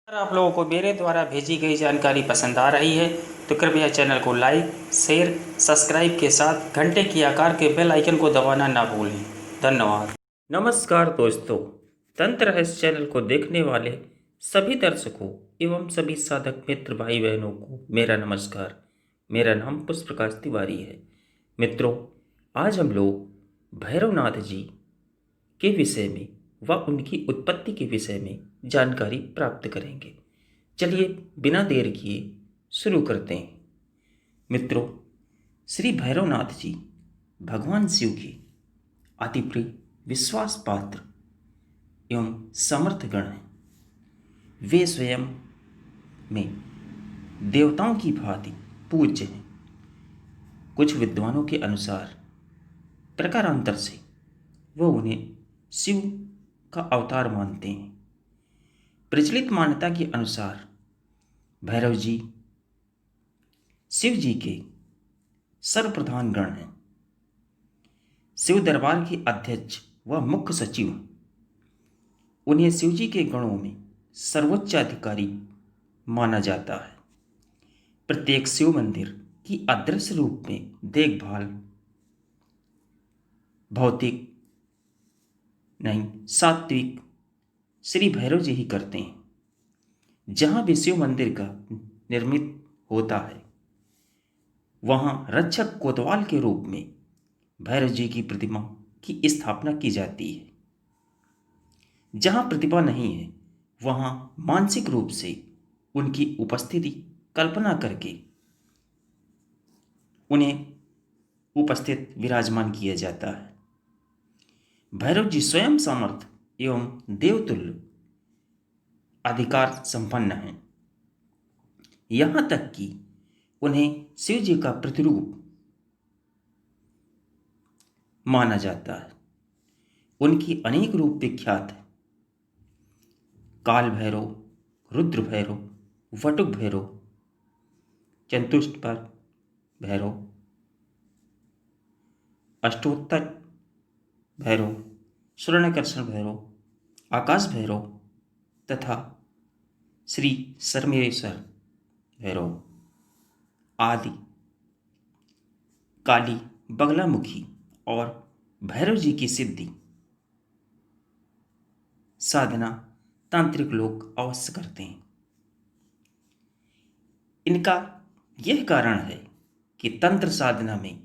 अगर आप लोगों को मेरे द्वारा भेजी गई जानकारी पसंद आ रही है तो कृपया चैनल को लाइक, शेयर, सब्सक्राइब के साथ घंटे की आकार के बेल आइकन को दबाना ना भूलें। धन्यवाद। नमस्कार दोस्तों, तंत्र रहस्य चैनल को देखने वाले सभी दर्शकों एवं सभी साधक मित्र भाई बहनों को मेरा नमस्कार। मेरा नाम पुष्प प्रकाश तिवारी है। मित्रों, आज हम लोग भैरवनाथ जी के विषय में व उनकी उत्पत्ति के विषय में जानकारी प्राप्त करेंगे। चलिए बिना देर किए शुरू करते हैं। मित्रों, श्री भैरवनाथ जी भगवान शिव के अति प्रिय, विश्वास पात्र एवं समर्थ गण हैं। वे स्वयं में देवताओं की भांति पूज्य हैं। कुछ विद्वानों के अनुसार प्रकारांतर से वो उन्हें शिव का अवतार मानते हैं। प्रचलित मान्यता के अनुसार भैरव जी शिव जी के सर्वप्रधान गण हैं। शिव दरबार के अध्यक्ष व मुख्य सचिव। उन्हें शिव जी के गणों में सर्वोच्च अधिकारी माना जाता है। प्रत्येक शिव मंदिर की अदृश्य रूप में देखभाल भौतिक नहीं, सात्विक श्री भैरव जी ही करते हैं। जहां भी शिव मंदिर का निर्मित होता है वहां रक्षक कोतवाल के रूप में भैरव जी की प्रतिमा की स्थापना की जाती है। जहां प्रतिभा नहीं है वहां मानसिक रूप से उनकी उपस्थिति कल्पना करके उन्हें उपस्थित विराजमान किया जाता है। भैरव जी स्वयं समर्थ एवं देवतुल्य अधिकार संपन्न हैं। यहां तक कि उन्हें शिव जी का प्रतिरूप माना जाता है। उनकी अनेक रूप विख्यात है। काल भैरव, रुद्र भैरव, वटुक भैरव, चतुष्पर भैरव, अष्टोत्तर भैरव, स्वर्णकर्षण भैरव, आकाश भैरव तथा श्री सरमेश्वर भैरव आदि काली, बगलामुखी और भैरव जी की सिद्धि साधना तांत्रिक लोग अवश्य करते हैं। इनका यह कारण है कि तंत्र साधना में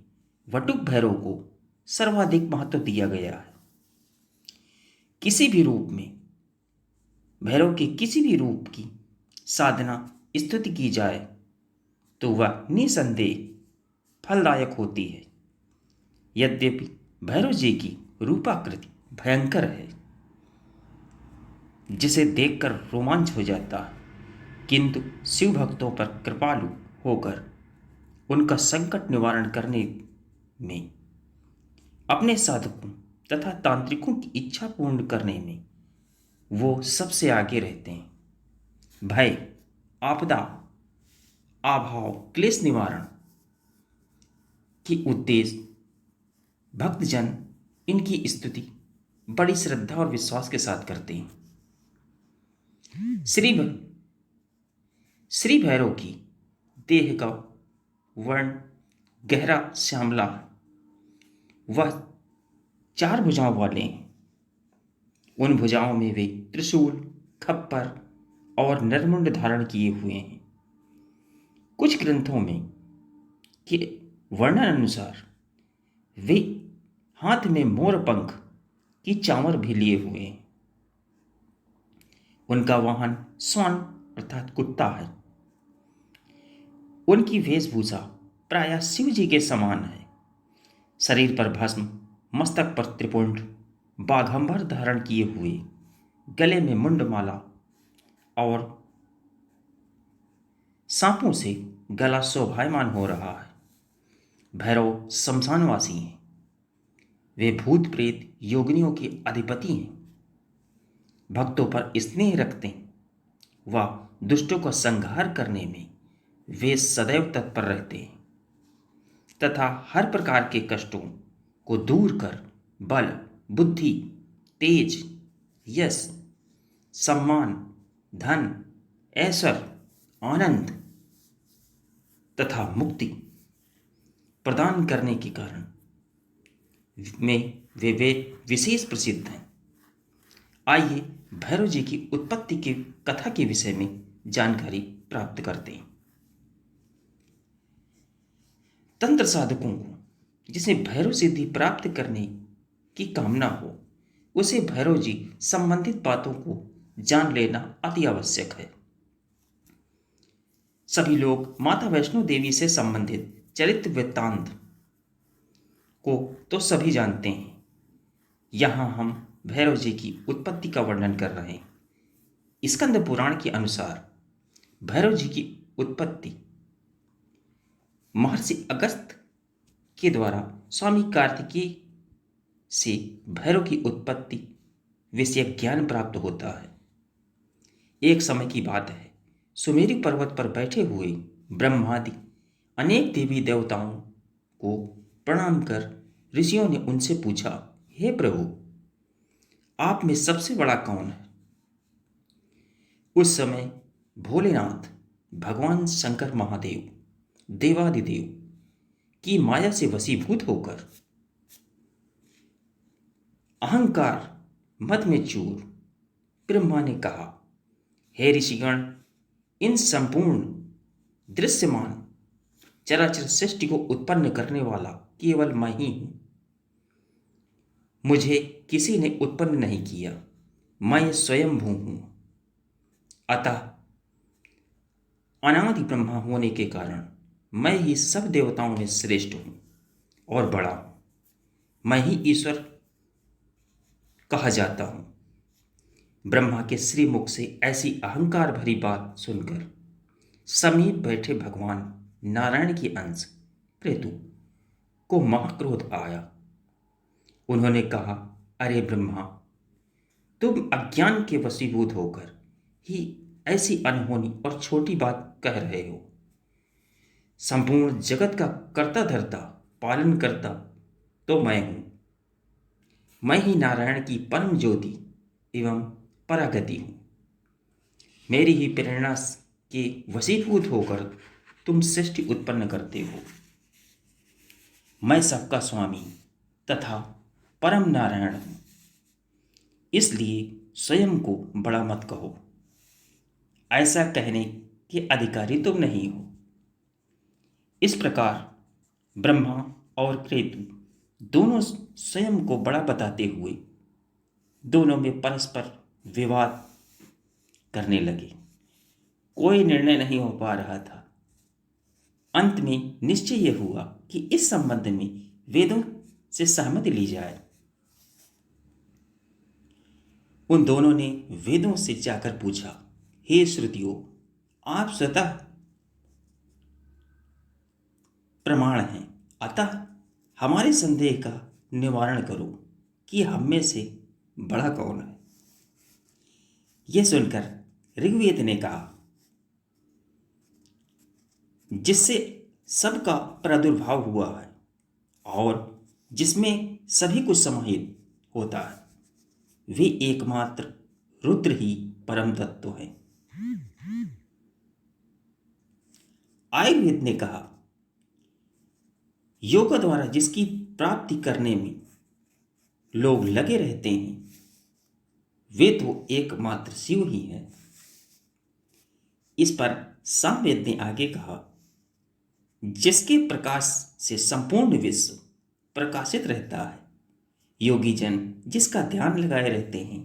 वटुक भैरव को सर्वाधिक महत्व दिया गया है। किसी भी रूप में भैरव के किसी भी रूप की साधना स्तुति की जाए तो वह निसंदेह फलदायक होती है। यद्यपि भैरव जी की रूपाकृति भयंकर है जिसे देखकर रोमांच हो जाता है, किंतु शिव भक्तों पर कृपालु होकर उनका संकट निवारण करने में, अपने साधकों तथा तांत्रिकों की इच्छा पूर्ण करने में वो सबसे आगे रहते हैं। भय, आपदा, अभाव, क्लेश निवारण की उद्देश्य भक्तजन इनकी स्तुति बड़ी श्रद्धा और विश्वास के साथ करते हैं। श्री भैरव की देह का वर्ण गहरा श्यामला है। वह 4 भुजाओं वाले हैं। उन भुजाओं में वे त्रिशूल, खप्पर और नरमुंड धारण किए हुए हैं। कुछ ग्रंथों में के वर्णन अनुसार वे हाथ में मोर पंख की चांवर भी लिए हुए हैं। उनका वाहन स्वर्ण अर्थात कुत्ता है। उनकी वेशभूषा प्रायः शिव जी के समान है। शरीर पर भस्म, मस्तक पर त्रिपुंड, बाघंबर धारण किए हुए, गले में मुंडमाला और सांपों से गला शोभायमान हो रहा है। भैरव शमशानवासी हैं। वे भूत प्रेत योगिनियों के अधिपति हैं। भक्तों पर स्नेह रखते हैं। वह दुष्टों का संहार करने में वे सदैव तत्पर रहते हैं तथा हर प्रकार के कष्टों को दूर कर बल, बुद्धि, तेज, यश, सम्मान, धन, ऐश्वर्य, आनंद तथा मुक्ति प्रदान करने के कारण में वे विशेष प्रसिद्ध हैं। आइए भैरव जी की उत्पत्ति की कथा के विषय में जानकारी प्राप्त करते हैं। तंत्र साधकों को जिसे भैरव सिद्धि प्राप्त करने की कामना हो, उसे भैरव जी संबंधित बातों को जान लेना अति आवश्यक है। सभी लोग माता वैष्णो देवी से संबंधित चरित्र वृत्तांत को तो सभी जानते हैं। यहां हम भैरव जी की उत्पत्ति का वर्णन कर रहे हैं। स्कंद पुराण के अनुसार भैरव जी की उत्पत्ति महर्षि अगस्त्य के द्वारा स्वामी कार्तिकेय से भैरव की उत्पत्ति विषयक ज्ञान प्राप्त होता है। एक समय की बात है, सुमेरु पर्वत पर बैठे हुए ब्रह्मादि अनेक देवी देवताओं को प्रणाम कर ऋषियों ने उनसे पूछा, हे प्रभु, आप में सबसे बड़ा कौन है? उस समय भोलेनाथ भगवान शंकर महादेव देवादिदेव की माया से वशीभूत होकर अहंकार मद में चूर ब्रह्मा ने कहा, हे ऋषिगण, इन संपूर्ण दृश्यमान चराचर सृष्टि को उत्पन्न करने वाला केवल मैं ही हूं। मुझे किसी ने उत्पन्न नहीं किया, मैं स्वयंभू हूं। अतः अनादि ब्रह्मा होने के कारण मैं ही सब देवताओं में श्रेष्ठ हूं और बड़ा हूं। मैं ही ईश्वर कहा जाता हूं। ब्रह्मा के श्रीमुख से ऐसी अहंकार भरी बात सुनकर समीप बैठे भगवान नारायण की अंश प्रेतु को महाक्रोध आया। उन्होंने कहा, अरे ब्रह्मा, तुम अज्ञान के वशीभूत होकर ही ऐसी अनहोनी और छोटी बात कह रहे हो। संपूर्ण जगत का कर्ता धर्ता पालन करता तो मैं हूं। मैं ही नारायण की परम ज्योति एवं परागति हूं। मेरी ही प्रेरणा के वशीभूत होकर तुम सृष्टि उत्पन्न करते हो। मैं सबका स्वामी तथा परम नारायण हूं, इसलिए स्वयं को बड़ा मत कहो। ऐसा कहने के अधिकारी तुम नहीं हो। इस प्रकार ब्रह्मा और क्रेतु दोनों स्वयं को बड़ा बताते हुए दोनों में परस्पर विवाद करने लगे। कोई निर्णय नहीं हो पा रहा था। अंत में निश्चय यह हुआ कि इस संबंध में वेदों से सहमति ली जाए। उन दोनों ने वेदों से जाकर पूछा, हे श्रुतियों, आप स्वतः प्रमाण हैं, अतः हमारे संदेह का निवारण करो कि हम में से बड़ा कौन है। यह सुनकर ऋग्वेद ने कहा, जिससे सबका प्रादुर्भाव हुआ है और जिसमें सभी कुछ समाहित होता है, वे एकमात्र रुद्र ही परम तत्व है। आयुर्वेद ने कहा, योग द्वारा जिसकी प्राप्ति करने में लोग लगे रहते हैं, वे तो एकमात्र शिव ही हैं। इस पर सामवेद ने आगे कहा, जिसके प्रकाश से संपूर्ण विश्व प्रकाशित रहता है, योगी जन जिसका ध्यान लगाए रहते हैं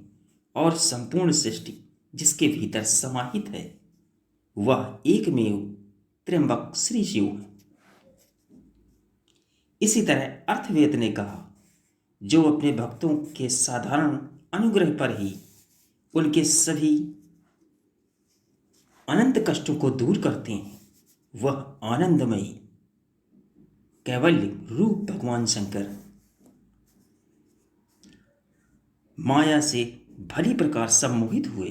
और संपूर्ण सृष्टि जिसके भीतर समाहित है, वह एकमेव त्र्यंबक श्री शिव है। इसी तरह अर्थवेद ने कहा, जो अपने भक्तों के साधारण अनुग्रह पर ही उनके सभी अनंत कष्टों को दूर करते हैं, वह आनंदमयी कैवल्य रूप भगवान शंकर माया से भली प्रकार सम्मोहित हुए।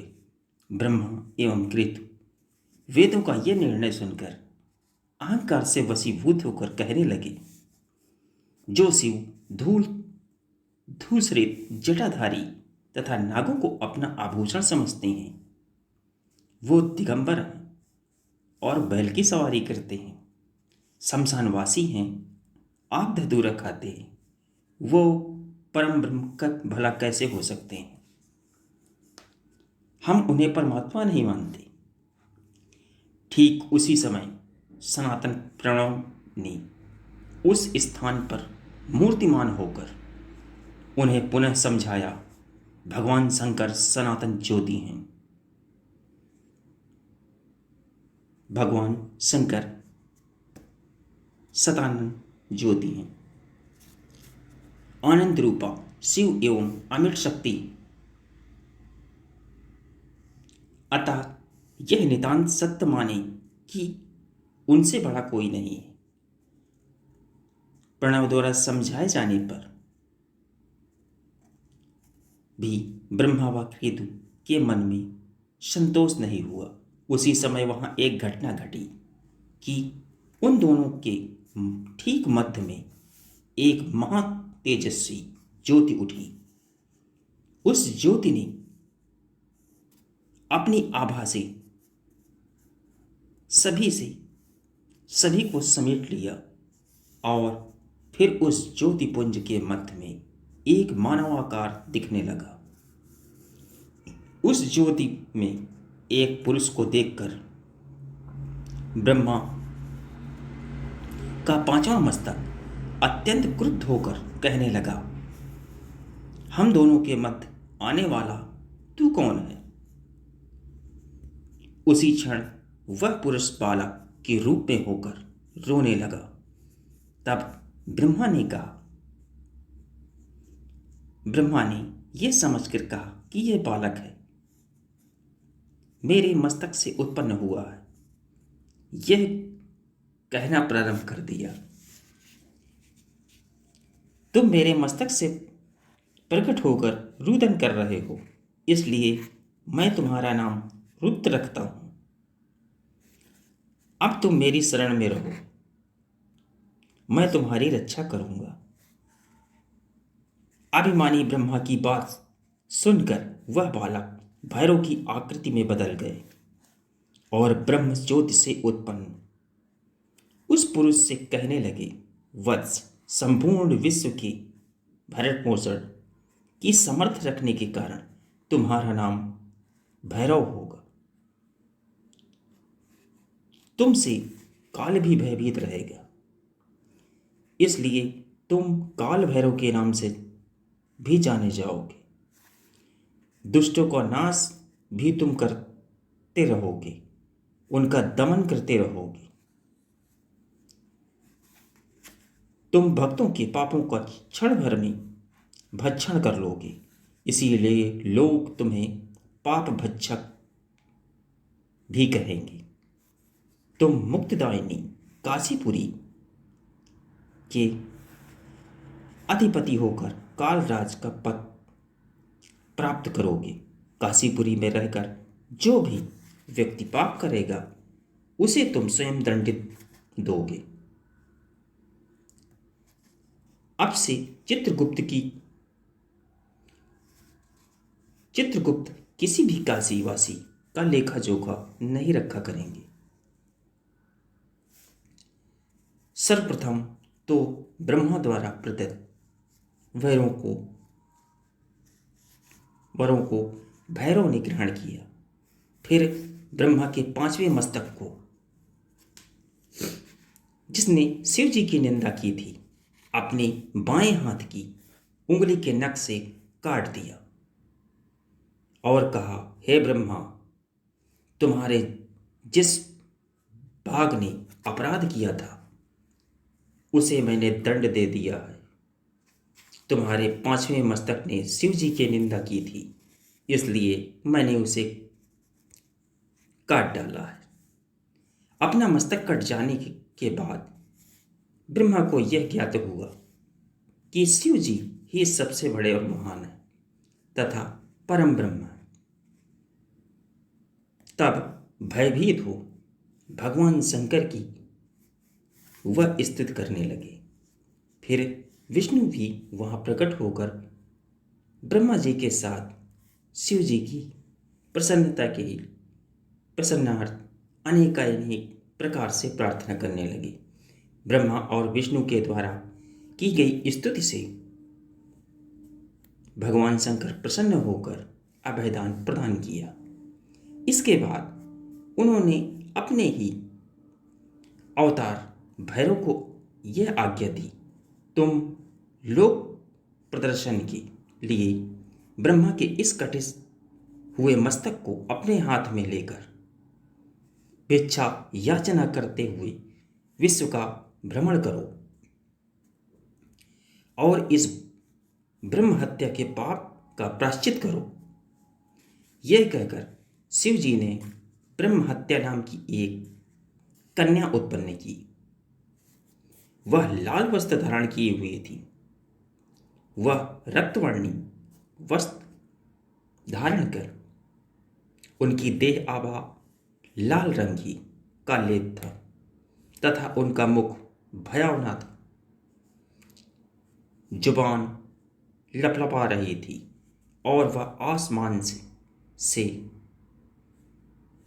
ब्रह्मा एवं कृत वेदों का यह निर्णय सुनकर अहंकार से वशीभूत होकर कहने लगे, जो शिव धूसरित जटाधारी तथा नागों को अपना आभूषण समझते हैं, वो दिगंबर हैं और बैल की सवारी करते हैं, शमशानवासी हैं, आप धतूरा खाते हैं, वो परम ब्रह्म का भला कैसे हो सकते हैं? हम उन्हें परमात्मा नहीं मानते। ठीक उसी समय सनातन प्रणव ने उस स्थान पर मूर्तिमान होकर उन्हें पुनः समझाया, भगवान शंकर सनातन ज्योति हैं। भगवान शंकर सतानंद ज्योति हैं, आनंद रूपा शिव एवं अमिट शक्ति। अतः यह नितांत सत्य माने कि उनसे बड़ा कोई नहीं है। प्रणव द्वारा समझाए जाने पर भी ब्रह्मा व केतु के मन में संतोष नहीं हुआ। उसी समय वहां एक घटना घटी कि उन दोनों के ठीक मध्य में एक महा तेजस्वी ज्योति उठी। उस ज्योति ने अपनी आभा से सभी को समेट लिया और फिर उस ज्योतिपुंज के मध्य में एक मानवाकार दिखने लगा। उस ज्योति में एक पुरुष को देखकर ब्रह्मा का पांचवा मस्तक अत्यंत क्रुद्ध होकर कहने लगा, हम दोनों के मध्य आने वाला तू कौन है? उसी क्षण वह पुरुष बालक के रूप में होकर रोने लगा। तब ब्रह्मा ने यह समझकर कहा कि यह बालक है, मेरे मस्तक से उत्पन्न हुआ है। यह कहना प्रारंभ कर दिया, तुम मेरे मस्तक से प्रकट होकर रुदन कर रहे हो, इसलिए मैं तुम्हारा नाम रुद्र रखता हूं। अब तुम मेरी शरण में रहो, मैं तुम्हारी रक्षा करूंगा। अभिमानी ब्रह्मा की बात सुनकर वह बालक भैरव की आकृति में बदल गए और ब्रह्म ज्योति से उत्पन्न उस पुरुष से कहने लगे, वत्स, संपूर्ण विश्व की भरण पोषण की समर्थ रखने के कारण तुम्हारा नाम भैरव होगा। तुमसे काल भी भयभीत रहेगा, इसलिए तुम काल भैरव के नाम से भी जाने जाओगे। दुष्टों का नाश भी तुम करते रहोगे, उनका दमन करते रहोगे। तुम भक्तों के पापों का क्षण भर में भक्षण कर लोगे, इसीलिए लोग तुम्हें पाप भक्षक भी कहेंगे। तुम मुक्तिदायिनी काशीपुरी के अधिपति होकर कालराज का पद प्राप्त करोगे। काशीपुरी में रहकर जो भी व्यक्ति पाप करेगा उसे तुम स्वयं दंडित दोगे। अब से चित्रगुप्त किसी भी काशीवासी का लेखा जोखा नहीं रखा करेंगे। सर्वप्रथम तो ब्रह्मा द्वारा प्रदत्त वरों को भैरव ने ग्रहण किया। फिर ब्रह्मा के पांचवें मस्तक को, जिसने शिव जी की निंदा की थी, अपने बाएं हाथ की उंगली के नख से काट दिया और कहा, हे ब्रह्मा, तुम्हारे जिस भाग ने अपराध किया था उसे मैंने दंड दे दिया है। तुम्हारे पांचवें मस्तक ने शिव जी की निंदा की थी, इसलिए मैंने उसे काट डाला है। अपना मस्तक कट जाने के बाद ब्रह्मा को यह ज्ञात हुआ कि शिव जी ही सबसे बड़े और महान है तथा परम ब्रह्म है। तब भयभीत हो भगवान शंकर की वह स्तुति करने लगे। फिर विष्णु भी वहां प्रकट होकर ब्रह्मा जी के साथ शिव जी की प्रसन्नता के प्रसन्नार्थ अनेकानेक प्रकार से प्रार्थना करने लगे। ब्रह्मा और विष्णु के द्वारा की गई स्तुति से भगवान शंकर प्रसन्न होकर अभयदान प्रदान किया। इसके बाद उन्होंने अपने ही अवतार भैरव को यह आज्ञा दी, तुम लोक प्रदर्शन के लिए ब्रह्मा के इस कटे हुए मस्तक को अपने हाथ में लेकर भिक्षा याचना करते हुए विश्व का भ्रमण करो और इस ब्रह्म हत्या के पाप का प्रायश्चित करो। यह कहकर शिव जी ने ब्रह्म हत्या नाम की एक कन्या उत्पन्न की। वह लाल वस्त्र धारण किए हुए थी। वह रक्तवर्णी वस्त्र धारण कर उनकी देह आभा लाल रंगी का लेप था तथा उनका मुख भयावना था। जुबान लपलपा रही थी और वह आसमान से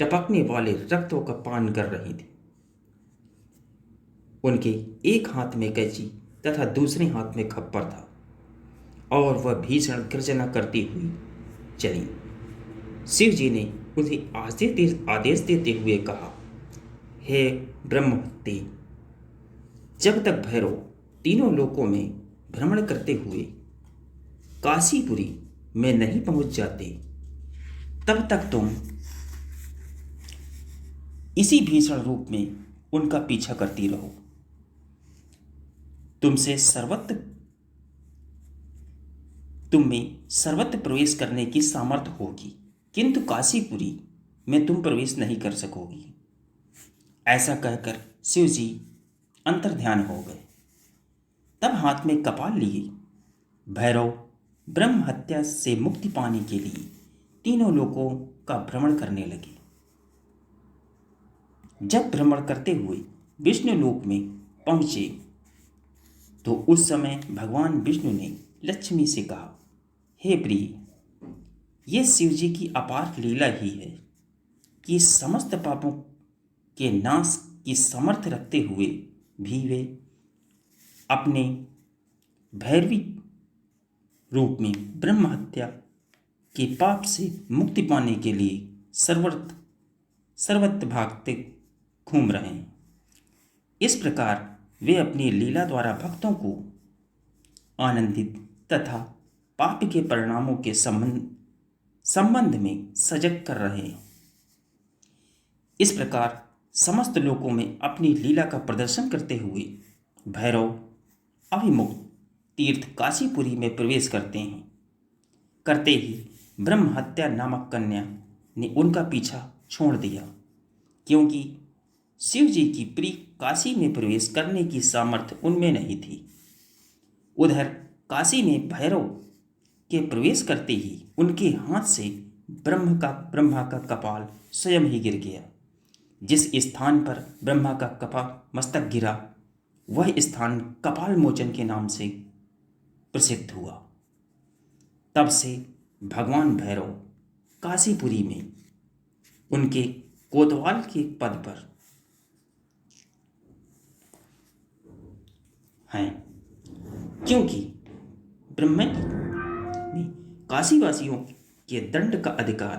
टपकने वाले रक्तों का पान कर रही थी। उनके एक हाथ में कैंची तथा दूसरे हाथ में खप्पर था और वह भीषण गर्जना करती हुई चली। शिव जी ने उन्हें आदेश देते हुए कहा, हे ब्रह्महत्ते, जब तक भैरव तीनों लोकों में भ्रमण करते हुए काशीपुरी में नहीं पहुंच जाते, तब तक तुम इसी भीषण रूप में उनका पीछा करती रहो। तुम में सर्वत्र प्रवेश करने की सामर्थ्य होगी, किंतु काशीपुरी में तुम प्रवेश नहीं कर सकोगी। ऐसा कहकर शिव जी अंतर्ध्यान हो गए। तब हाथ में कपाल लिए भैरव ब्रह्म हत्या से मुक्ति पाने के लिए तीनों लोकों का भ्रमण करने लगे। जब भ्रमण करते हुए विष्णु लोक में पहुंचे तो उस समय भगवान विष्णु ने लक्ष्मी से कहा, हे प्रिय, यह शिव जी की अपार लीला ही है कि समस्त पापों के नाश की सामर्थ्य रखते हुए भी वे अपने भैरवी रूप में ब्रह्म हत्या के पाप से मुक्ति पाने के लिए सर्वत्र भागते घूम रहे हैं। इस प्रकार वे अपनी लीला द्वारा भक्तों को आनंदित तथा पाप के परिणामों के संबंध में सजग कर रहे हैं। इस प्रकार समस्त लोकों में अपनी लीला का प्रदर्शन करते हुए भैरव अभिमुक्त तीर्थ काशीपुरी में प्रवेश करते ही ब्रह्म हत्या नामक कन्या ने उनका पीछा छोड़ दिया, क्योंकि शिव जी की प्रिय काशी में प्रवेश करने की सामर्थ्य उनमें नहीं थी। उधर काशी में भैरव के प्रवेश करते ही उनके हाथ से ब्रह्मा का कपाल स्वयं ही गिर गया। जिस स्थान पर ब्रह्मा का मस्तक गिरा वह स्थान कपाल मोचन के नाम से प्रसिद्ध हुआ। तब से भगवान भैरव काशीपुरी में उनके कोतवाल के पद पर हैं, क्योंकि ब्रह्मा ने काशीवासियों के दंड का अधिकार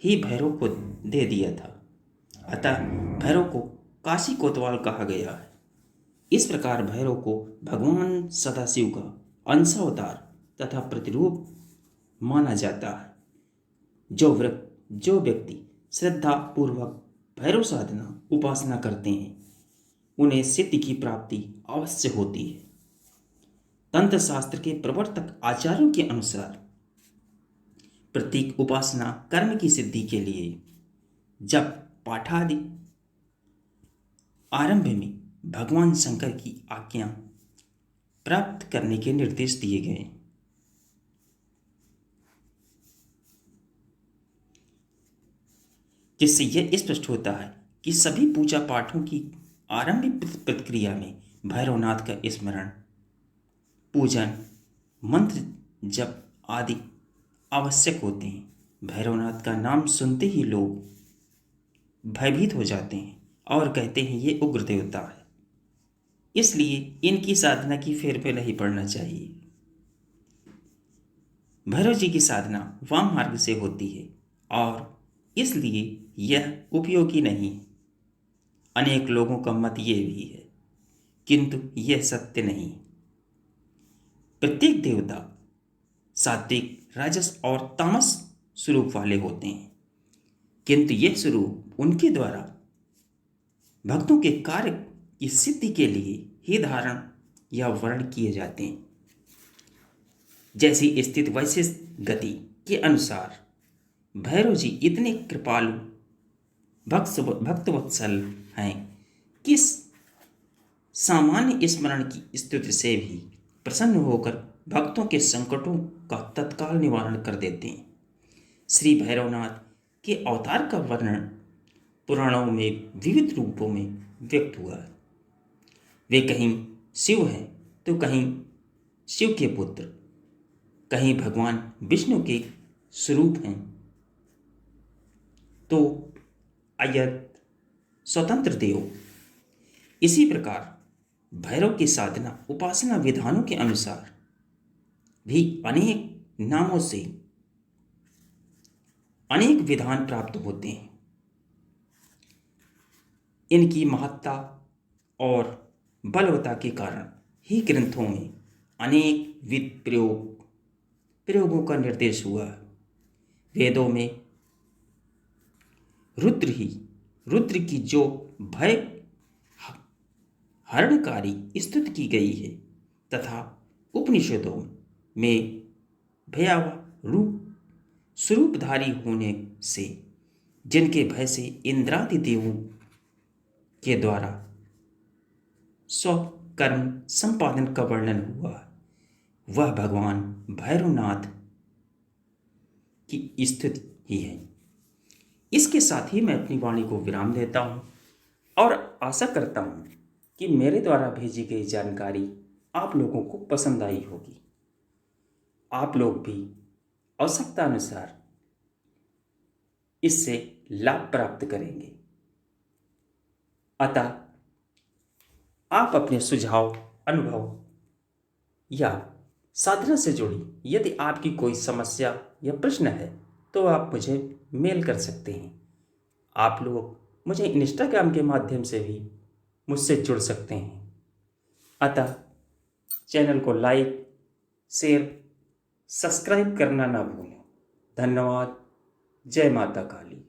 ही भैरव को दे दिया था, अतः भैरव को काशी कोतवाल कहा गया है। इस प्रकार भैरव को भगवान सदाशिव का अंशावतार तथा प्रतिरूप माना जाता है। जो व्यक्ति श्रद्धा पूर्वक भैरव साधना उपासना करते हैं उन्हें सिद्धि की प्राप्ति अवश्य होती है। तंत्र शास्त्र के प्रवर्तक आचार्यों के अनुसार प्रत्येक उपासना कर्म की सिद्धि के लिए जब पाठादि आरंभ में भगवान शंकर की आज्ञा प्राप्त करने के निर्देश दिए गए। जिससे यह स्पष्ट होता है कि सभी पूजा पाठों की आरंभिक प्रक्रिया में भैरवनाथ का स्मरण, पूजन, मंत्र जप आदि आवश्यक होते हैं। भैरवनाथ का नाम सुनते ही लोग भयभीत हो जाते हैं और कहते हैं ये उग्र देवता है, इसलिए इनकी साधना की फेर पे नहीं पड़ना चाहिए। भैरव जी की साधना वाम मार्ग से होती है और इसलिए यह उपयोगी नहीं है। अनेक लोगों का मत ये भी है, किंतु यह सत्य नहीं। प्रत्येक देवता सात्विक, राजस और तामस स्वरूप वाले होते हैं, किंतु यह स्वरूप उनके द्वारा भक्तों के कार्य की सिद्धि के लिए ही धारण या वर्ण किए जाते हैं। जैसी स्थित वैशिष्ट गति के अनुसार भैरव जी इतने कृपालु भक्तवत्सल हैं कि सामान्य स्मरण की स्तुति से भी प्रसन्न होकर भक्तों के संकटों का तत्काल निवारण कर देते हैं। श्री भैरवनाथ के अवतार का वर्णन पुराणों में विविध रूपों में व्यक्त हुआ है। वे कहीं शिव हैं तो कहीं शिव के पुत्र, कहीं भगवान विष्णु के स्वरूप हैं तो अयत स्वतंत्र देव। इसी प्रकार भैरव की साधना उपासना विधानों के अनुसार भी अनेक नामों से अनेक विधान प्राप्त होते हैं। इनकी महत्ता और बलवत्ता के कारण ही ग्रंथों में अनेक विध प्रयोगों का निर्देश हुआ। वेदों में रुद्र की जो भय हरणकारी स्तुति की गई है तथा उपनिषदों में भयावह स्वरूपधारी होने से जिनके भय से इंद्रादि देवों के द्वारा स्वकर्म संपादन का वर्णन हुआ, वह भगवान भैरवनाथ की स्तुति ही है। इसके साथ ही मैं अपनी वाणी को विराम देता हूँ और आशा करता हूँ कि मेरे द्वारा भेजी गई जानकारी आप लोगों को पसंद आई होगी। आप लोग भी आवश्यकता अनुसार इससे लाभ प्राप्त करेंगे। अतः आप अपने सुझाव, अनुभव या साधना से जुड़ी यदि आपकी कोई समस्या या प्रश्न है तो आप मुझे मेल कर सकते हैं। आप लोग मुझे इंस्टाग्राम के माध्यम से भी मुझसे जुड़ सकते हैं। अतः चैनल को लाइक, शेयर, सब्सक्राइब करना ना भूलें। धन्यवाद। जय माता काली।